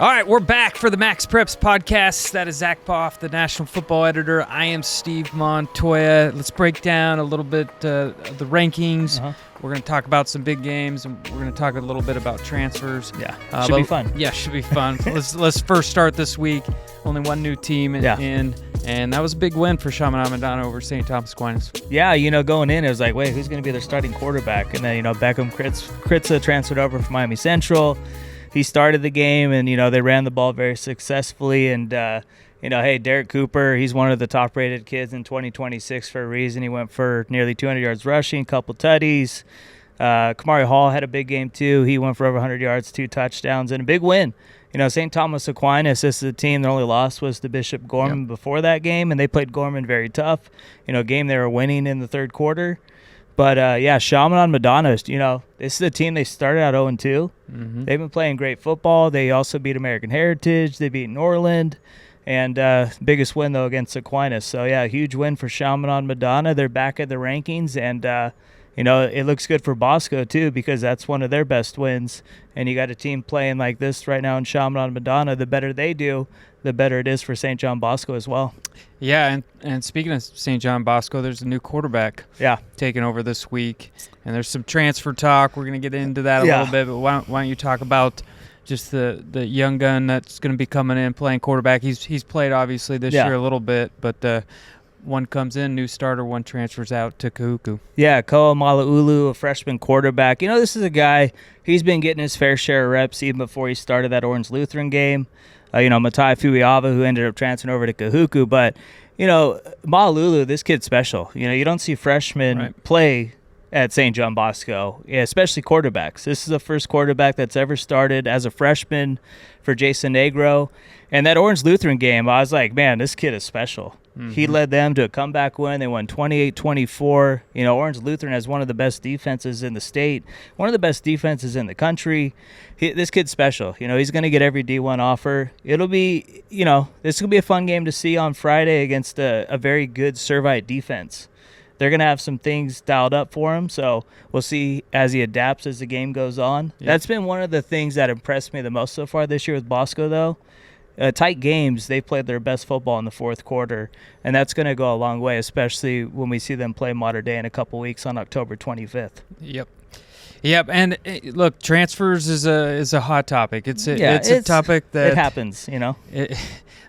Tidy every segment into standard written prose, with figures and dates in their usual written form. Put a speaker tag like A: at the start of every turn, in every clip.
A: All right, we're back for the MaxPreps Podcast. That is Zack Poff, the national football editor. I am Steve Montoya. Let's break down a little bit the rankings. We're going to talk about some big games, and we're going to talk a little bit about transfers.
B: Yeah, should be fun.
A: Yeah, should be fun. let's first start this week. Only one new team in, and that was a big win for Chaminade Madonna over St. Thomas Aquinas.
B: Yeah, going in, it was like, wait, who's going to be their starting quarterback? And then, Beckham Kritza transferred over from Miami Central. He started the game, and, they ran the ball very successfully. And, hey, Derek Cooper, he's one of the top-rated kids in 2026 for a reason. He went for nearly 200 yards rushing, a couple tutties. Kamari Hall had a big game, too. He went for over 100 yards, 2 touchdowns, and a big win. St. Thomas Aquinas, this is a team, their only loss was to Bishop Gorman before that game, and they played Gorman very tough. A game they were winning in the third quarter. But, Chaminade Madonna, this is a team they started out 0-2. Mm-hmm. They've been playing great football. They also beat American Heritage. They beat Norland. And biggest win, though, against Aquinas. So, huge win for Chaminade Madonna. They're back at the rankings. And, it looks good for Bosco, too, because that's one of their best wins. And you got a team playing like this right now in Chaminade Madonna. The better they do, the better it is for St. John Bosco as well.
A: Yeah, and speaking of St. John Bosco, there's a new quarterback taking over this week. And there's some transfer talk. We're going to get into that a little bit. But why don't you talk about just the young gun that's going to be coming in playing quarterback? He's played, obviously, this year a little bit. But one comes in, new starter, one transfers out to Kahuku. Yeah,
B: Koa Malau'ulu, a freshman quarterback. This is a guy, he's been getting his fair share of reps even before he started that Orange Lutheran game. Matai Fuiava, who ended up transferring over to Kahuku. But, Malau'ulu, this kid's special. You don't see freshmen play at St. John Bosco, especially quarterbacks. This is the first quarterback that's ever started as a freshman for Jason Negro. And that Orange Lutheran game, I was like, man, this kid is special. Mm-hmm. He led them to a comeback win. They won 28-24. Orange Lutheran has one of the best defenses in the state, one of the best defenses in the country. This kid's special. He's going to get every D1 offer. It'll be, this will be a fun game to see on Friday against a very good Servite defense. They're going to have some things dialed up for him, so we'll see as he adapts as the game goes on. Yep. That's been one of the things that impressed me the most so far this year with Bosco, though. Tight games, they played their best football in the fourth quarter, and that's going to go a long way, especially when we see them play Mater Dei in a couple weeks on October 25th.
A: Yep, and look, transfers is a hot topic. It's a topic that
B: it happens,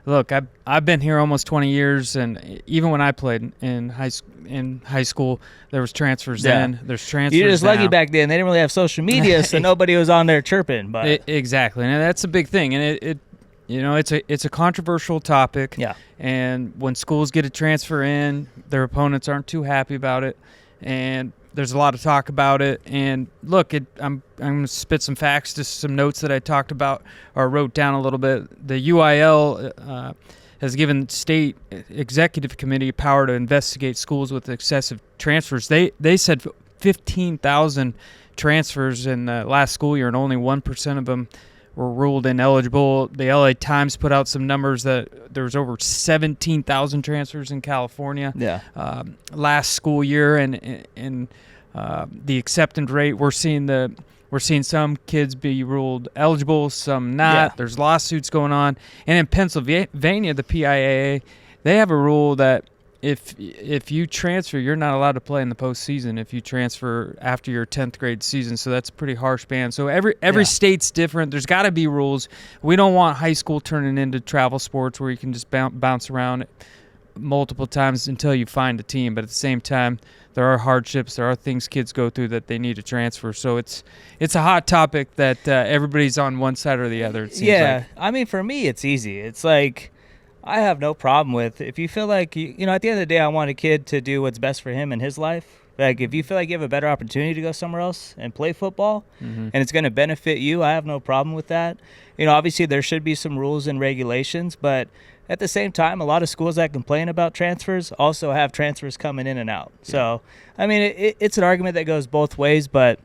A: Look, I've been here almost 20 years, and even when I played in high school, there was transfers then. There's transfers
B: You're just
A: now.
B: lucky back then. They didn't really have social media, so nobody was on there chirping. But
A: exactly, and that's a big thing, and it's a controversial topic. Yeah. And when schools get a transfer in, their opponents aren't too happy about it, and there's a lot of talk about it. And look, I'm going to spit some facts, just some notes that I talked about or wrote down a little bit. The UIL has given state executive committee power to investigate schools with excessive transfers. They said 15,000 transfers in the last school year, and only 1% of them were ruled ineligible. The LA Times put out some numbers that there was over 17,000 transfers in California last school year, and the acceptance rate, we're seeing some kids be ruled eligible, some not. Yeah. There's lawsuits going on, and in Pennsylvania, the PIAA, they have a rule that if you transfer, you're not allowed to play in the postseason if you transfer after your 10th grade season. So that's a pretty harsh ban. So every state's different. There's got to be rules. We don't want high school turning into travel sports where you can just bounce around multiple times until you find a team. But at the same time, there are hardships. There are things kids go through that they need to transfer. So it's a hot topic that everybody's on one side or the other. It seems like.
B: I mean, for me, it's easy. It's like, I have no problem with, if you feel like, at the end of the day, I want a kid to do what's best for him in his life. Like, if you feel like you have a better opportunity to go somewhere else and play football, and it's going to benefit you, I have no problem with that. Obviously there should be some rules and regulations, but at the same time, a lot of schools that complain about transfers also have transfers coming in and out. Yeah. So, I mean, it's an argument that goes both ways, but,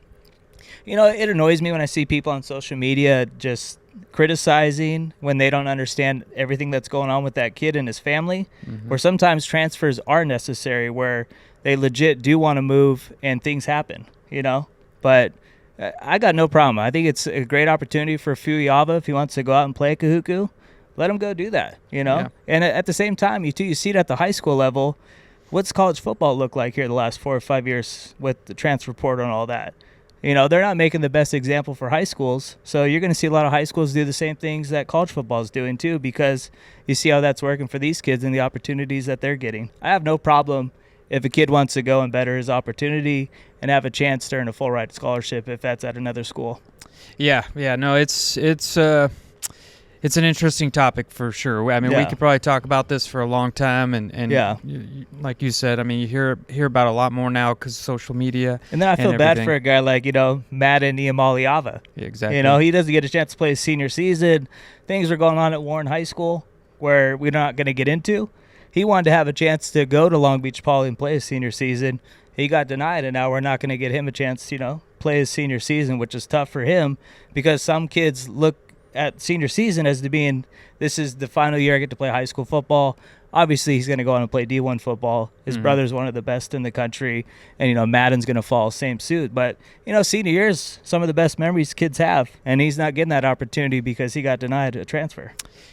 B: it annoys me when I see people on social media just criticizing when they don't understand everything that's going on with that kid and his family, where sometimes transfers are necessary, where they legit do want to move and things happen, but I got no problem. I think it's a great opportunity for Fuiava if he wants to go out and play Kahuku. Let him go do that, Yeah. And at the same time, you see it at the high school level. What's college football look like here the last 4 or 5 years with the transfer portal and all that? They're not making the best example for high schools. So you're going to see a lot of high schools do the same things that college football is doing too, because you see how that's working for these kids and the opportunities that they're getting. I have no problem if a kid wants to go and better his opportunity and have a chance to earn a full ride scholarship if that's at another school.
A: Yeah. No, it's an interesting topic for sure. I mean, we could probably talk about this for a long time, and like you said, I mean, you hear about a lot more now because of social media.
B: And then I feel bad for a guy like Madden Malau'ulu.
A: Yeah, exactly.
B: He doesn't get a chance to play his senior season. Things are going on at Warren High School where we're not going to get into. He wanted to have a chance to go to Long Beach Poly and play his senior season. He got denied, and now we're not going to get him a chance to play his senior season, which is tough for him because some kids look at senior season as to being, this is the final year I get to play high school football. Obviously, he's going to go on and play D1 football. His brother's one of the best in the country, and, Madden's going to follow same suit. But, senior year's some of the best memories kids have, and he's not getting that opportunity because he got denied a transfer.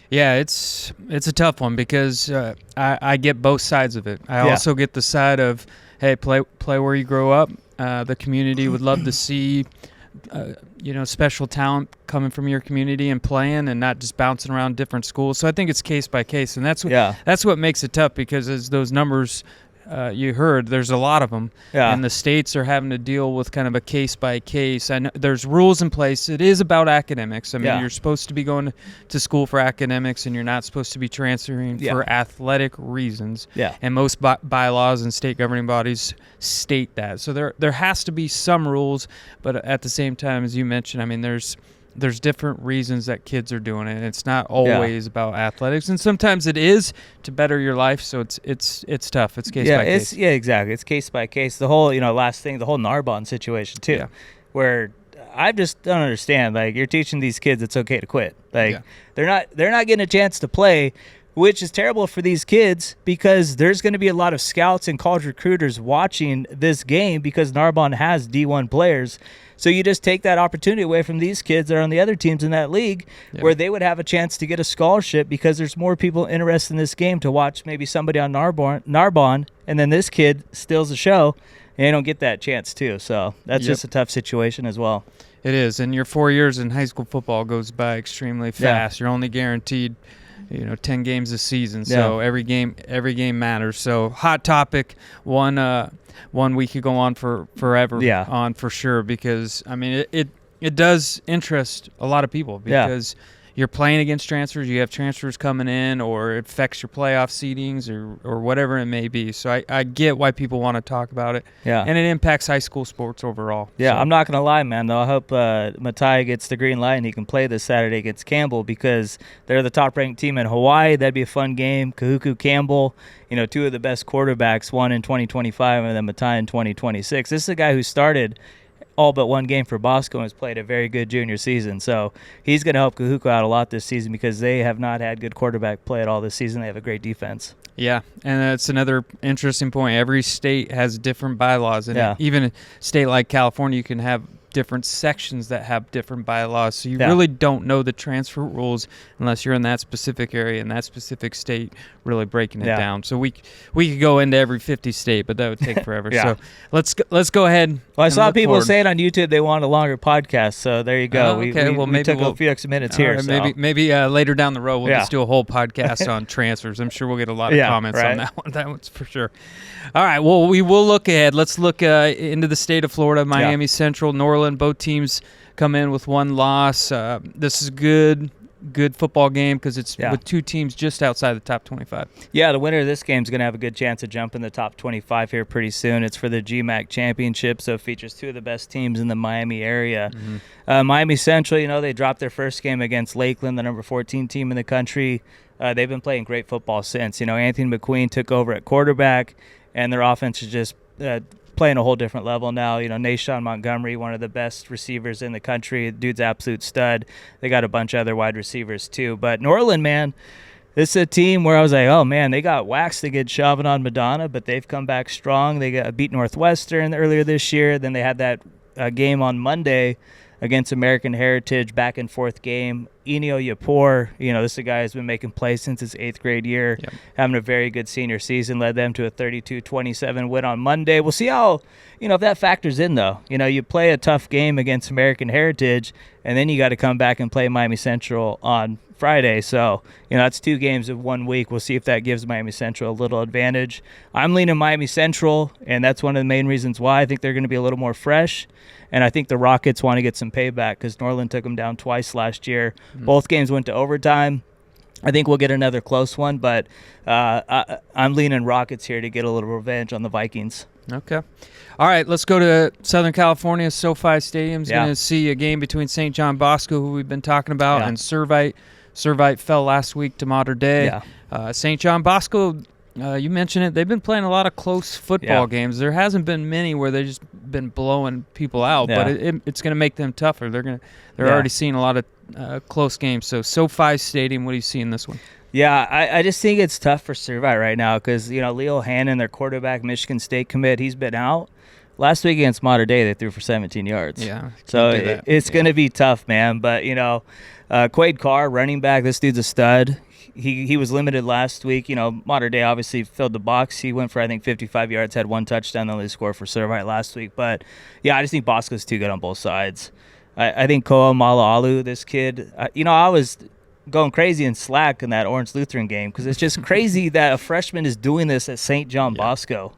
A: Yeah, it's a tough one because I get both sides of it. I also get the side of, hey, play where you grow up. The community would love to see special talent coming from your community and playing and not just bouncing around different schools. So I think it's case by case, and that's what makes it tough because as those numbers you heard, there's a lot of them, and the states are having to deal with kind of a case by case. I know there's rules in place. It is about academics. I mean, you're supposed to be going to school for academics, and you're not supposed to be transferring for athletic reasons. Yeah. And most bylaws and state governing bodies state that. So there has to be some rules, but at the same time, as you mentioned, I mean, there's different reasons that kids are doing it. It's not always about athletics, and sometimes it is to better your life. So it's tough. It's case by case.
B: Yeah, exactly. It's case by case. The whole last thing, the whole Narbonne situation too, where I just don't understand. Like, you're teaching these kids it's okay to quit. Like they're not getting a chance to play, which is terrible for these kids because there's going to be a lot of scouts and college recruiters watching this game because Narbonne has D1 players. So you just take that opportunity away from these kids that are on the other teams in that league where they would have a chance to get a scholarship because there's more people interested in this game to watch maybe somebody on Narbonne, and then this kid steals the show, and they don't get that chance too. So that's just a tough situation as well.
A: It is, and your 4 years in high school football goes by extremely fast. You're only guaranteed 10 games a season, so every game matters. So hot topic, one we could go on for forever on for sure, because I mean it does interest a lot of people because you're playing against transfers, you have transfers coming in, or it affects your playoff seedings or whatever it may be. So I get why people want to talk about it. Yeah. And it impacts high school sports overall. Yeah,
B: so. I'm not going to lie, man, though. I hope Montoya gets the green light and he can play this Saturday against Campbell because they're the top-ranked team in Hawaii. That'd be a fun game. Kahuku, Campbell, two of the best quarterbacks, one in 2025 and then Montoya in 2026. This is a guy who started all but one game for Bosco and has played a very good junior season. So he's going to help Kahuku out a lot this season because they have not had good quarterback play at all this season. They have a great defense.
A: Yeah, and that's another interesting point. Every state has different bylaws, and even a state like California, you can have different sections that have different bylaws. So you really don't know the transfer rules unless you're in that specific area in that specific state really breaking it down. So we could go into every 50 state, but that would take forever. So let's go ahead.
B: Well, I saw people saying on YouTube they want a longer podcast, so there you go.
A: Okay,
B: we took a few extra minutes here.
A: Right, so. Maybe later down the road we'll just do a whole podcast on transfers. I'm sure we'll get a lot of comments on that one. That one's for sure. All right, well, we will look ahead. Let's look into the state of Florida, Miami Central, Norland. Both teams come in with one loss. This is good football game because it's with two teams just outside the top 25. Yeah,
B: the winner of this game is going to have a good chance of jumping the top 25 here pretty soon. It's for the GMAC championship, so it features two of the best teams in the Miami area. Mm-hmm. Miami Central, they dropped their first game against Lakeland, the number 14 team in the country. They've been playing great football since. Anthony McQueen took over at quarterback, and their offense is just playing a whole different level now. Nashawn Montgomery, one of the best receivers in the country. Dude's absolute stud. They got a bunch of other wide receivers too. But Norland, man, this is a team where I was like, oh, man, they got waxed against Chauvin on Madonna, but they've come back strong. They beat Northwestern earlier this year. Then they had that game on Monday against American Heritage, back and forth game. Enio Yapor, this is a guy who's been making plays since his 8th grade year, having a very good senior season, led them to a 32-27 win on Monday. We'll see how, if that factors in, though. You play a tough game against American Heritage, and then you got to come back and play Miami Central on Friday. So, that's 2 games of 1 week. We'll see if that gives Miami Central a little advantage. I'm leaning Miami Central, and that's one of the main reasons why. I think they're going to be a little more fresh. And I think the Rockets want to get some payback because Norland took them down twice last year. Both games went to overtime. I think we'll get another close one, but I'm leaning Rockets here to get a little revenge on the Vikings.
A: Okay. All right, let's go to Southern California. SoFi Stadium's going to see a game between St. John Bosco, who we've been talking about, and Servite. Servite fell last week to Mater Dei. St. John Bosco, you mentioned it. They've been playing a lot of close football games. There hasn't been many where they've just been blowing people out, but it's going to make them tougher. They're already seeing a lot of close games. So SoFi Stadium, what do you see in this one?
B: Yeah, I just think it's tough for Servite right now because, Leo Hannon, their quarterback, Michigan State commit, he's been out. Last week against Mater Dei, they threw for 17 yards.
A: Yeah.
B: So it's going to be tough, man. But, Quade Carr, running back, this dude's a stud. He was limited last week. Mater Dei obviously filled the box. He went for, I think, 55 yards, had 1 touchdown, only scored for Servite last week. But, I just think Bosco's too good on both sides. I think Koa Malau'ulu, this kid, I was going crazy in Slack in that Orange Lutheran game because it's just crazy that a freshman is doing this at St. John Bosco.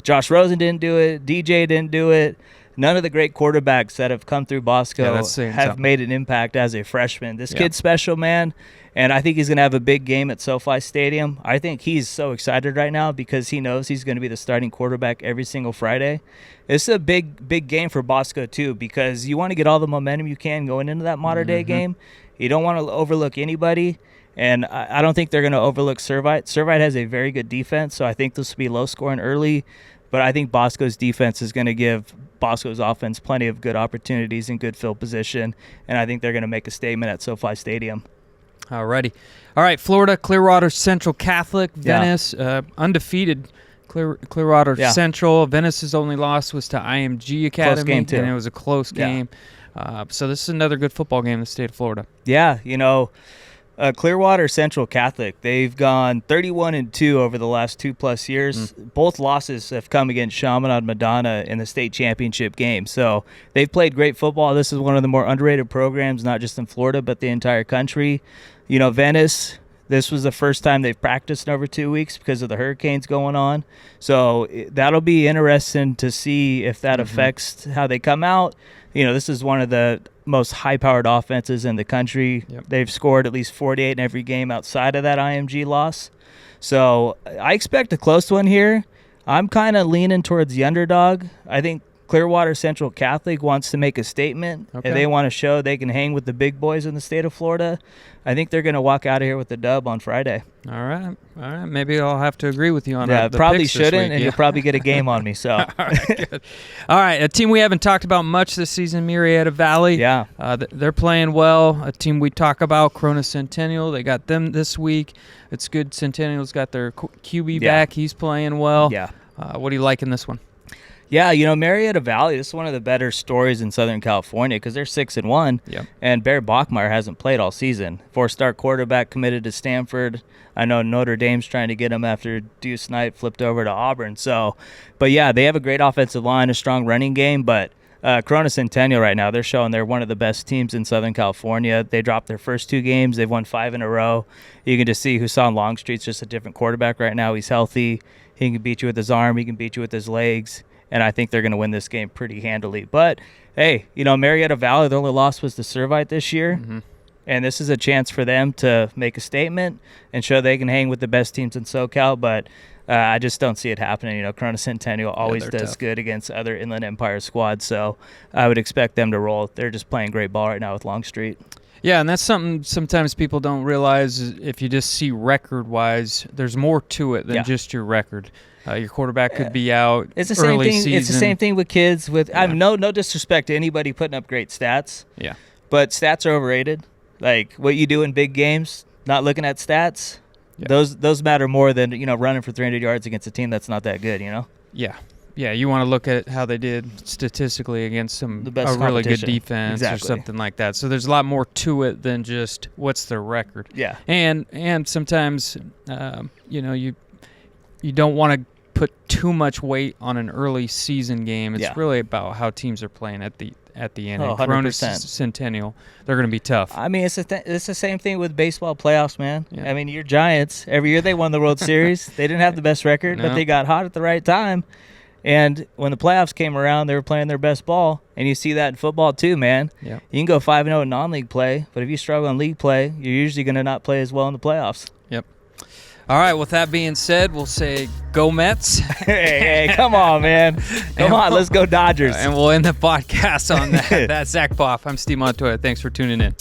B: Josh Rosen didn't do it. DJ didn't do it. None of the great quarterbacks that have come through Bosco have made an impact as a freshman. This kid's special, man, and I think he's going to have a big game at SoFi Stadium. I think he's so excited right now because he knows he's going to be the starting quarterback every single Friday. It's a big game for Bosco, too, because you want to get all the momentum you can going into that Mater Dei game. You don't want to overlook anybody, and I don't think they're going to overlook Servite. Servite has a very good defense, so I think this will be low-scoring early, but I think Bosco's defense is going to give Bosco's offense plenty of good opportunities and good field position, and I think they're going to make a statement at SoFi Stadium.
A: All righty. All right, Florida, Clearwater Central Catholic, Venice, undefeated Clearwater Central. Venice's only loss was to IMG Academy,
B: close game too.
A: And it was a close game. So this is another good football game in the state of Florida.
B: Yeah, Clearwater Central Catholic, they've gone 31-2 over the last 2+ years. Both losses have come against Chaminade Madonna in the state championship game. So they've played great football. This is one of the more underrated programs, not just in Florida, but the entire country. Venice, this was the first time they've practiced in over 2 weeks because of the hurricanes going on. So that'll be interesting to see if that affects how they come out. This is one of the most high-powered offenses in the country. They've scored at least 48 in every game outside of that IMG loss. So I expect a close one here. I'm kind of leaning towards the underdog. I think Clearwater Central Catholic wants to make a statement, and they want to show they can hang with the big boys in the state of Florida. I think they're going to walk out of here with the dub on Friday.
A: All right. Maybe I'll have to agree with you on that.
B: Probably shouldn't, and you'll probably get a game on me. So,
A: All right, good. All right, a team we haven't talked about much this season, Murrieta Valley.
B: Yeah.
A: They're playing well. A team we talk about, Corona Centennial. They got them this week. It's good. Centennial's got their QB back. He's playing well.
B: Yeah.
A: What do you like in this one?
B: Yeah, Murrieta Valley, this is one of the better stories in Southern California because they're 6-1, and Bear Bachmeyer hasn't played all season. 4-star quarterback committed to Stanford. I know Notre Dame's trying to get him after Deuce Knight flipped over to Auburn. But yeah, they have a great offensive line, a strong running game, but Corona Centennial right now, they're showing they're one of the best teams in Southern California. They dropped their first 2 games. They've won 5 in a row. You can just see Hussam Longstreet's just a different quarterback right now. He's healthy. He can beat you with his arm. He can beat you with his legs. And I think they're going to win this game pretty handily. But, hey, Murrieta Valley, their only loss was to Servite this year. And this is a chance for them to make a statement and show they can hang with the best teams in SoCal. But I just don't see it happening. Corona Centennial always does tough. Good against other Inland Empire squads. So I would expect them to roll. They're just playing great ball right now with Longstreet.
A: Yeah, and that's something sometimes people don't realize. If you just see record-wise, there's more to it than just your record. Your quarterback could be out.
B: It's the same thing. Season. It's the same thing with kids. I'm no disrespect to anybody putting up great stats.
A: Yeah,
B: but stats are overrated. Like what you do in big games, not looking at stats. Those matter more than running for 300 yards against a team that's not that good.
A: Yeah. Yeah, you want to look at how they did statistically against a really good defense or something like that. So there's a lot more to it than just what's their record.
B: Yeah.
A: And sometimes, you don't want to put too much weight on an early season game. It's really about how teams are playing at the end.
B: Oh,
A: Corona Centennial, they're going to be tough.
B: I mean, it's the same thing with baseball playoffs, man. Yeah. I mean, your Giants, every year they won the World Series. They didn't have the best record, but they got hot at the right time. And when the playoffs came around, they were playing their best ball. And you see that in football too, man.
A: Yeah.
B: You can go 5-0 in non-league play, but if you struggle in league play, you're usually going to not play as well in the playoffs.
A: Yep. All right, with that being said, we'll say go Mets.
B: hey, come on, man. Come on, let's go Dodgers.
A: And we'll end the podcast on that. That's Zack Poff. I'm Steve Montoya. Thanks for tuning in.